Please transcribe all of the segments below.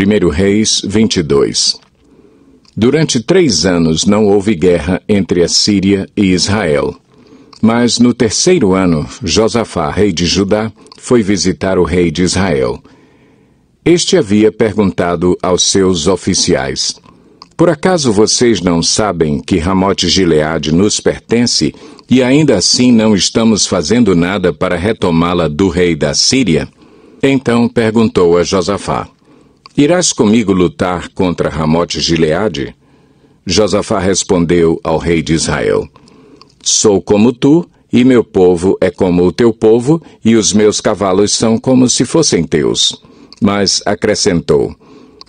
1 Reis 22. Durante 3 anos não houve guerra entre a Síria e Israel. Mas no 3º ano, Josafá, rei de Judá, foi visitar o rei de Israel. Este havia perguntado aos seus oficiais: por acaso vocês não sabem que Ramote-Gileade nos pertence e ainda assim não estamos fazendo nada para retomá-la do rei da Síria? Então perguntou a Josafá: irás comigo lutar contra Ramote-Gileade? Josafá respondeu ao rei de Israel: sou como tu, e meu povo é como o teu povo, e os meus cavalos são como se fossem teus. Mas acrescentou: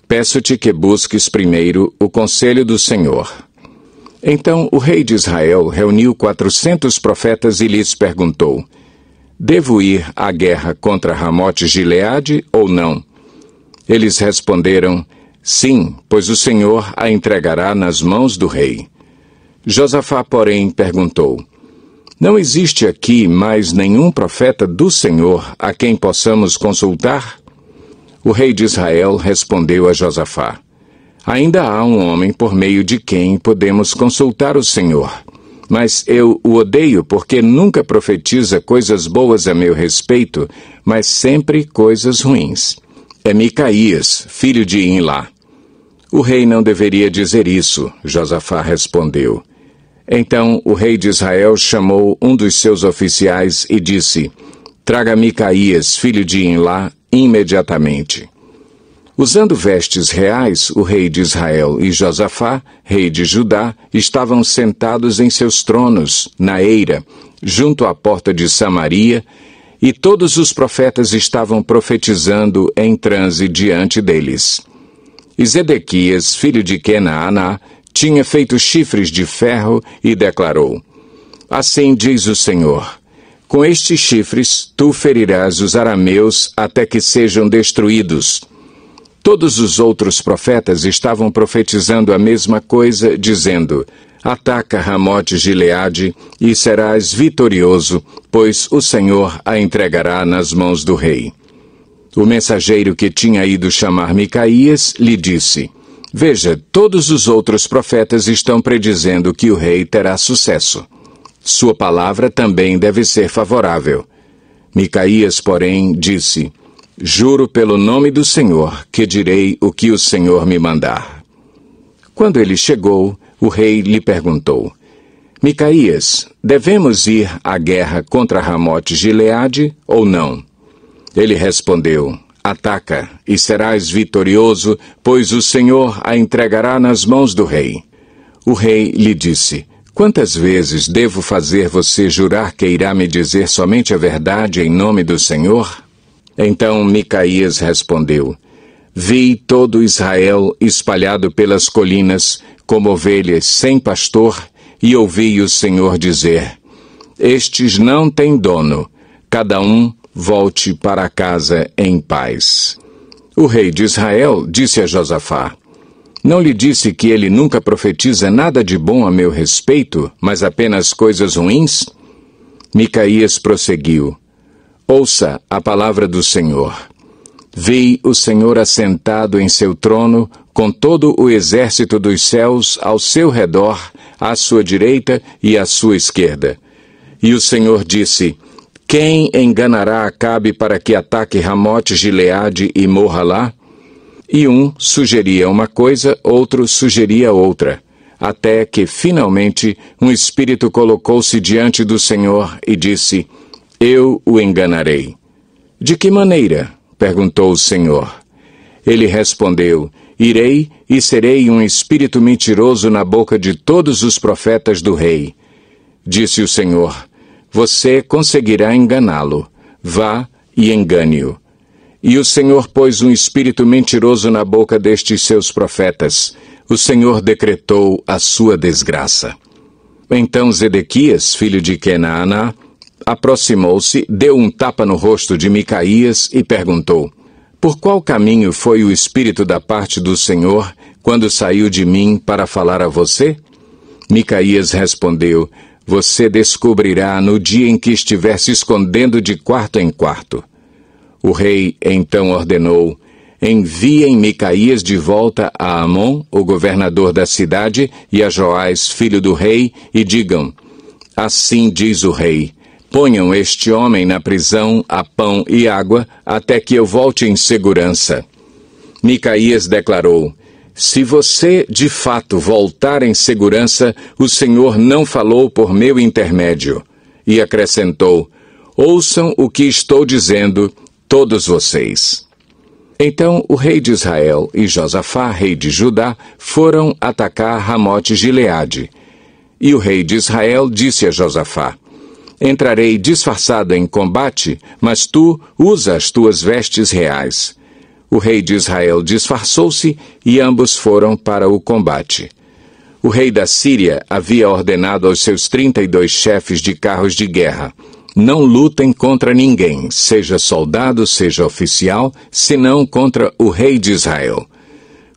peço-te que busques primeiro o conselho do Senhor. Então o rei de Israel reuniu 400 profetas e lhes perguntou: devo ir à guerra contra Ramote-Gileade ou não? Eles responderam: sim, pois o Senhor a entregará nas mãos do rei. Josafá, porém, perguntou: não existe aqui mais nenhum profeta do Senhor a quem possamos consultar? O rei de Israel respondeu a Josafá: ainda há um homem por meio de quem podemos consultar o Senhor. Mas eu o odeio porque nunca profetiza coisas boas a meu respeito, mas sempre coisas ruins. É Micaías, filho de Imlá. O rei não deveria dizer isso, Josafá respondeu. Então o rei de Israel chamou um dos seus oficiais e disse: traga Micaías, filho de Imlá, imediatamente. Usando vestes reais, o rei de Israel e Josafá, rei de Judá, estavam sentados em seus tronos, na eira, junto à porta de Samaria, e todos os profetas estavam profetizando em transe diante deles. E Zedequias, filho de Kenaaná, tinha feito chifres de ferro e declarou: assim diz o Senhor: com estes chifres tu ferirás os arameus até que sejam destruídos. Todos os outros profetas estavam profetizando a mesma coisa, dizendo: ataca Ramote-Gileade e serás vitorioso, pois o Senhor a entregará nas mãos do rei. O mensageiro que tinha ido chamar Micaías lhe disse: veja, todos os outros profetas estão predizendo que o rei terá sucesso. Sua palavra também deve ser favorável. Micaías, porém, disse: juro pelo nome do Senhor que direi o que o Senhor me mandar. Quando ele chegou, o rei lhe perguntou: Micaías, devemos ir à guerra contra Ramote-Gileade ou não? Ele respondeu: ataca, e serás vitorioso, pois o Senhor a entregará nas mãos do rei. O rei lhe disse: quantas vezes devo fazer você jurar que irá me dizer somente a verdade em nome do Senhor? Então Micaías respondeu: vi todo Israel espalhado pelas colinas, como ovelhas sem pastor, e ouvi o Senhor dizer: estes não têm dono, cada um volte para casa em paz. O rei de Israel disse a Josafá: não lhe disse que ele nunca profetiza nada de bom a meu respeito, mas apenas coisas ruins? Micaías prosseguiu: ouça a palavra do Senhor. Vi o Senhor assentado em seu trono, com todo o exército dos céus ao seu redor, à sua direita e à sua esquerda. E o Senhor disse: quem enganará Acabe para que ataque Ramote-Gileade e morra lá? E um sugeria uma coisa, outro sugeria outra, até que, finalmente, um espírito colocou-se diante do Senhor e disse: eu o enganarei. De que maneira? Perguntou o Senhor. Ele respondeu: irei e serei um espírito mentiroso na boca de todos os profetas do rei. Disse o Senhor: você conseguirá enganá-lo. Vá e engane-o. E o Senhor pôs um espírito mentiroso na boca destes seus profetas. O Senhor decretou a sua desgraça. Então Zedequias, filho de Kenaaná, aproximou-se, deu um tapa no rosto de Micaías e perguntou: por qual caminho foi o Espírito da parte do Senhor quando saiu de mim para falar a você? Micaías respondeu: você descobrirá no dia em que estiver se escondendo de quarto em quarto. O rei então ordenou: enviem Micaías de volta a Amon, o governador da cidade, e a Joás, filho do rei, e digam: assim diz o rei, ponham este homem na prisão a pão e água, até que eu volte em segurança. Micaías declarou: se você de fato voltar em segurança, o Senhor não falou por meu intermédio. E acrescentou: ouçam o que estou dizendo, todos vocês. Então o rei de Israel e Josafá, rei de Judá, foram atacar Ramote-Gileade. E o rei de Israel disse a Josafá: entrarei disfarçado em combate, mas tu usa as tuas vestes reais. O rei de Israel disfarçou-se e ambos foram para o combate. O rei da Síria havia ordenado aos seus 32 chefes de carros de guerra: não lutem contra ninguém, seja soldado, seja oficial, senão contra o rei de Israel.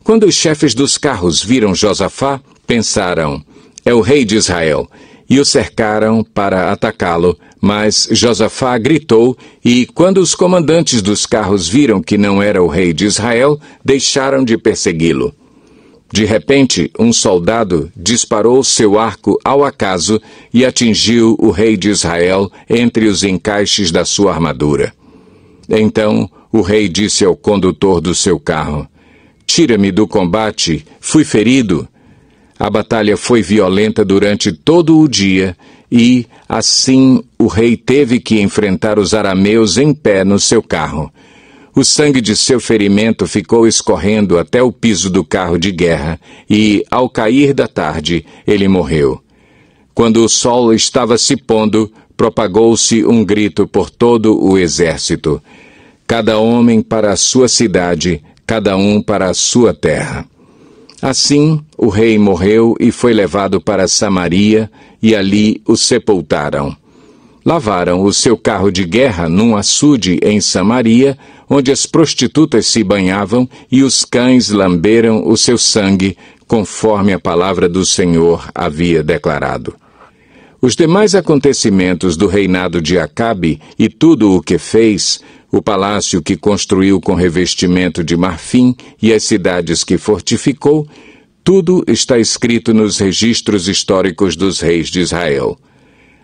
Quando os chefes dos carros viram Josafá, pensaram: é o rei de Israel, e o cercaram para atacá-lo, mas Josafá gritou, e quando os comandantes dos carros viram que não era o rei de Israel, deixaram de persegui-lo. De repente, um soldado disparou seu arco ao acaso e atingiu o rei de Israel entre os encaixes da sua armadura. Então, o rei disse ao condutor do seu carro: tira-me do combate, fui ferido. A batalha foi violenta durante todo o dia e, assim, o rei teve que enfrentar os arameus em pé no seu carro. O sangue de seu ferimento ficou escorrendo até o piso do carro de guerra e, ao cair da tarde, ele morreu. Quando o sol estava se pondo, propagou-se um grito por todo o exército: cada homem para a sua cidade, cada um para a sua terra. Assim, o rei morreu e foi levado para Samaria, e ali o sepultaram. Lavaram o seu carro de guerra num açude em Samaria, onde as prostitutas se banhavam e os cães lamberam o seu sangue, conforme a palavra do Senhor havia declarado. Os demais acontecimentos do reinado de Acabe e tudo o que fez, o palácio que construiu com revestimento de marfim e as cidades que fortificou, tudo está escrito nos registros históricos dos reis de Israel.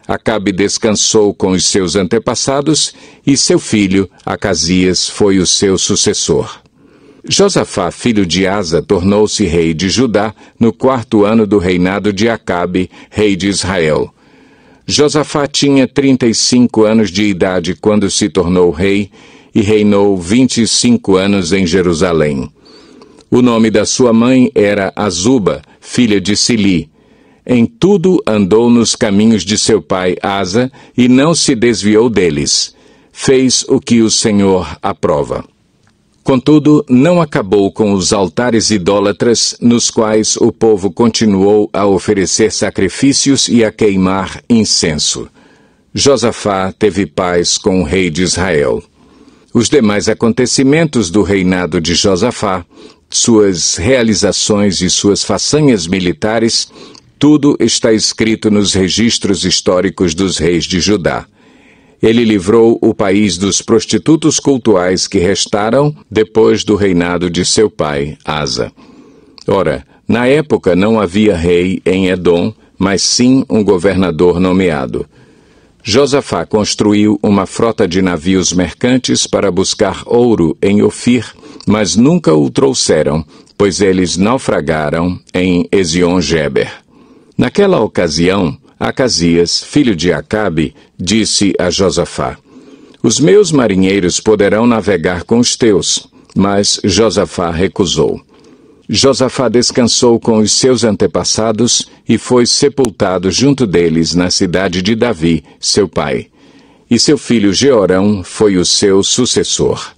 Acabe descansou com os seus antepassados e seu filho, Acasias, foi o seu sucessor. Josafá, filho de Asa, tornou-se rei de Judá no 4º ano do reinado de Acabe, rei de Israel. Josafá tinha 35 anos de idade quando se tornou rei e reinou 25 anos em Jerusalém. O nome da sua mãe era Azuba, filha de Sili. Em tudo andou nos caminhos de seu pai Asa e não se desviou deles. Fez o que o Senhor aprova. Contudo, não acabou com os altares idólatras nos quais o povo continuou a oferecer sacrifícios e a queimar incenso. Josafá teve paz com o rei de Israel. Os demais acontecimentos do reinado de Josafá, suas realizações e suas façanhas militares, tudo está escrito nos registros históricos dos reis de Judá. Ele livrou o país dos prostitutos cultuais que restaram depois do reinado de seu pai, Asa. Ora, na época não havia rei em Edom, mas sim um governador nomeado. Josafá construiu uma frota de navios mercantes para buscar ouro em Ofir, mas nunca o trouxeram, pois eles naufragaram em Ezion-Geber. Naquela ocasião, Acasias, filho de Acabe, disse a Josafá: os meus marinheiros poderão navegar com os teus, mas Josafá recusou. Josafá descansou com os seus antepassados e foi sepultado junto deles na cidade de Davi, seu pai. E seu filho Jeorão foi o seu sucessor.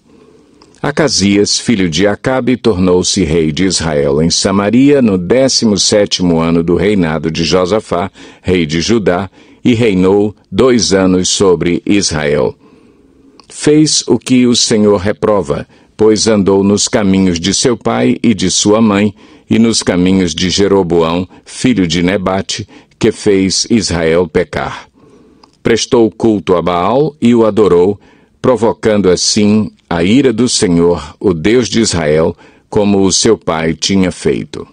Acasias, filho de Acabe, tornou-se rei de Israel em Samaria no 17º ano do reinado de Josafá, rei de Judá, e reinou 2 anos sobre Israel. Fez o que o Senhor reprova, pois andou nos caminhos de seu pai e de sua mãe, e nos caminhos de Jeroboão, filho de Nebate, que fez Israel pecar. Prestou culto a Baal e o adorou, provocando assim a ira do Senhor, o Deus de Israel, como o seu pai tinha feito.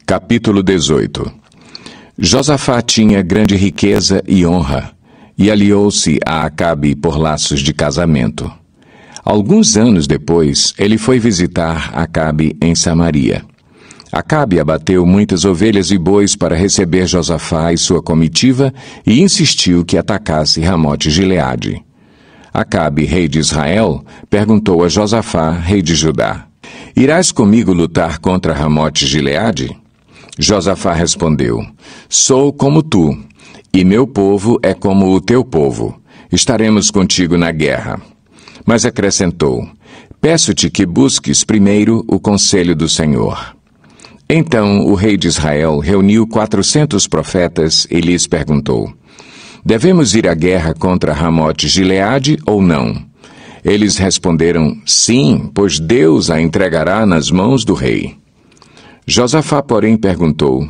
Capítulo 18. Josafá tinha grande riqueza e honra, e aliou-se a Acabe por laços de casamento. Alguns anos depois, ele foi visitar Acabe em Samaria. Acabe abateu muitas ovelhas e bois para receber Josafá e sua comitiva e insistiu que atacasse Ramote-Gileade. Acabe, rei de Israel, perguntou a Josafá, rei de Judá: Irás comigo lutar contra Ramote-Gileade? Josafá respondeu: Sou como tu, e meu povo é como o teu povo. Estaremos contigo na guerra. Mas acrescentou: Peço-te que busques primeiro o conselho do Senhor. Então o rei de Israel reuniu 400 profetas e lhes perguntou: Devemos ir à guerra contra Ramote-Gileade ou não? Eles responderam: Sim, pois Deus a entregará nas mãos do rei. Josafá, porém, perguntou: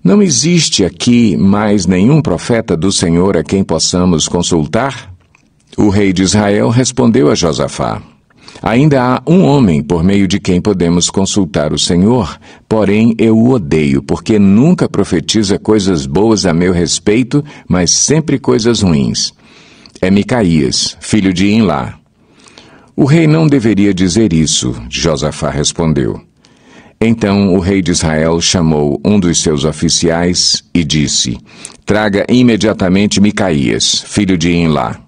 Não existe aqui mais nenhum profeta do Senhor a quem possamos consultar? O rei de Israel respondeu a Josafá: Ainda há um homem por meio de quem podemos consultar o Senhor, porém eu o odeio, porque nunca profetiza coisas boas a meu respeito, mas sempre coisas ruins. É Micaías, filho de Imlá. O rei não deveria dizer isso, Josafá respondeu. Então o rei de Israel chamou um dos seus oficiais e disse: Traga imediatamente Micaías, filho de Imlá.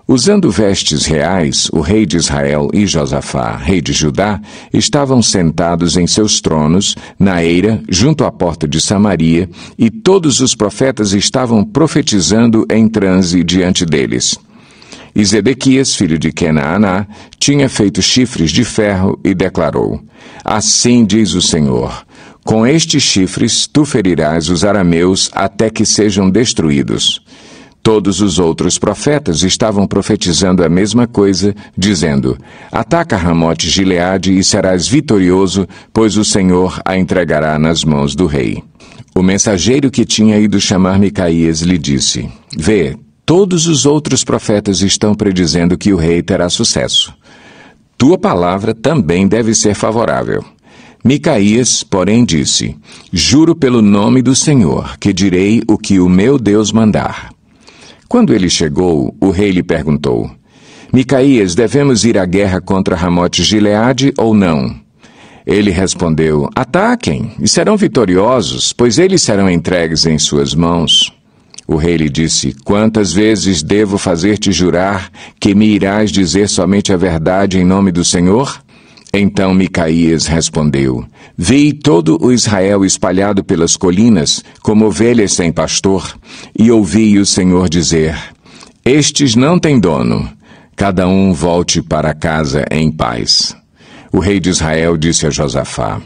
Usando vestes reais, o rei de Israel e Josafá, rei de Judá, estavam sentados em seus tronos, na eira, junto à porta de Samaria, e todos os profetas estavam profetizando em transe diante deles. E Zedequias, filho de Kenaaná, tinha feito chifres de ferro e declarou: Assim diz o Senhor: Com estes chifres tu ferirás os arameus até que sejam destruídos. Todos os outros profetas estavam profetizando a mesma coisa, dizendo: Ataca Ramote-Gileade e serás vitorioso, pois o Senhor a entregará nas mãos do rei. O mensageiro que tinha ido chamar Micaías lhe disse: Vê, todos os outros profetas estão predizendo que o rei terá sucesso. Tua palavra também deve ser favorável. Micaías, porém, disse: Juro pelo nome do Senhor, que direi o que o meu Deus mandar. Quando ele chegou, o rei lhe perguntou: Micaías, devemos ir à guerra contra Ramote-Gileade ou não? Ele respondeu: Ataquem, e serão vitoriosos, pois eles serão entregues em suas mãos. O rei lhe disse: Quantas vezes devo fazer-te jurar que me irás dizer somente a verdade em nome do Senhor? Então Micaías respondeu: Vi todo o Israel espalhado pelas colinas, como ovelhas sem pastor, e ouvi o Senhor dizer: Estes não têm dono, cada um volte para casa em paz. O rei de Israel disse a Josafá: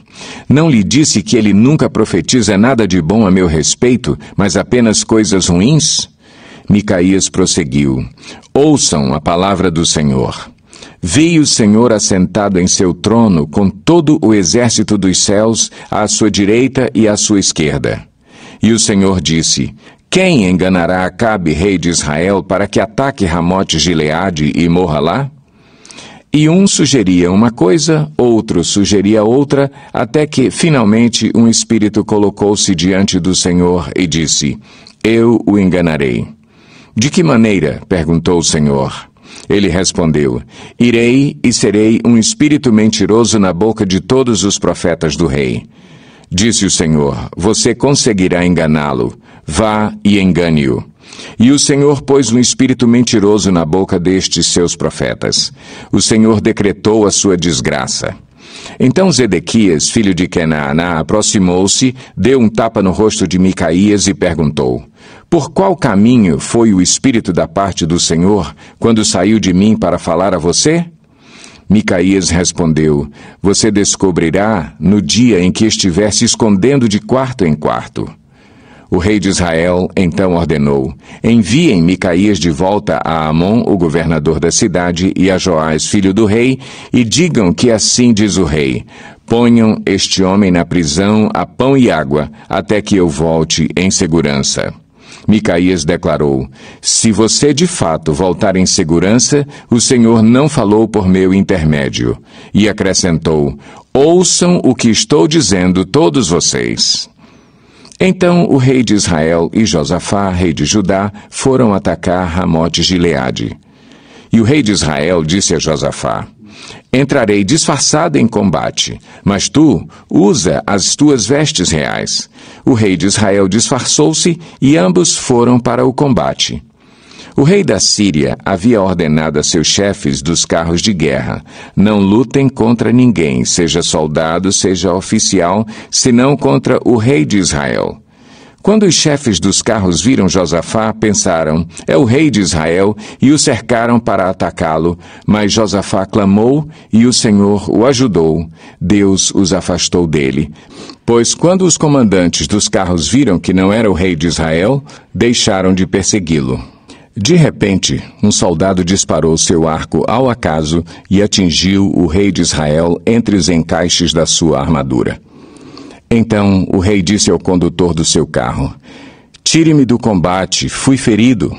Não lhe disse que ele nunca profetiza nada de bom a meu respeito, mas apenas coisas ruins? Micaías prosseguiu: Ouçam a palavra do Senhor. Vi o Senhor assentado em seu trono, com todo o exército dos céus, à sua direita e à sua esquerda. E o Senhor disse: Quem enganará Acabe, rei de Israel, para que ataque Ramote-Gileade e morra lá? E um sugeria uma coisa, outro sugeria outra, até que, finalmente, um espírito colocou-se diante do Senhor e disse: Eu o enganarei. De que maneira? Perguntou o Senhor. Ele respondeu: Irei e serei um espírito mentiroso na boca de todos os profetas do rei. Disse o Senhor: Você conseguirá enganá-lo. Vá e engane-o. E o Senhor pôs um espírito mentiroso na boca destes seus profetas. O Senhor decretou a sua desgraça. Então Zedequias, filho de Kenaaná, aproximou-se, deu um tapa no rosto de Micaías e perguntou: Por qual caminho foi o Espírito da parte do Senhor, quando saiu de mim para falar a você? Micaías respondeu: Você descobrirá no dia em que estiver se escondendo de quarto em quarto. O rei de Israel então ordenou: Enviem Micaías de volta a Amon, o governador da cidade, e a Joás, filho do rei, e digam que assim diz o rei: Ponham este homem na prisão a pão e água, até que eu volte em segurança. Micaías declarou: se você de fato voltar em segurança, o Senhor não falou por meu intermédio. E acrescentou: ouçam o que estou dizendo todos vocês. Então o rei de Israel e Josafá, rei de Judá, foram atacar Ramote-Gileade. E o rei de Israel disse a Josafá: entrarei disfarçado em combate, mas tu usa as tuas vestes reais. O rei de Israel disfarçou-se e ambos foram para o combate. O rei da Síria havia ordenado a seus chefes dos carros de guerra: não lutem contra ninguém, seja soldado, seja oficial, senão contra o rei de Israel. Quando os chefes dos carros viram Josafá, pensaram: é o rei de Israel, e o cercaram para atacá-lo. Mas Josafá clamou e o Senhor o ajudou. Deus os afastou dele. Pois quando os comandantes dos carros viram que não era o rei de Israel, deixaram de persegui-lo. De repente, um soldado disparou seu arco ao acaso e atingiu o rei de Israel entre os encaixes da sua armadura. Então o rei disse ao condutor do seu carro: tire-me do combate, fui ferido.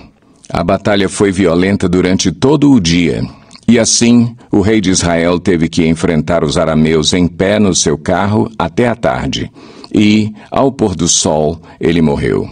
A batalha foi violenta durante todo o dia. E assim, o rei de Israel teve que enfrentar os arameus em pé no seu carro até a tarde. E, ao pôr do sol, ele morreu.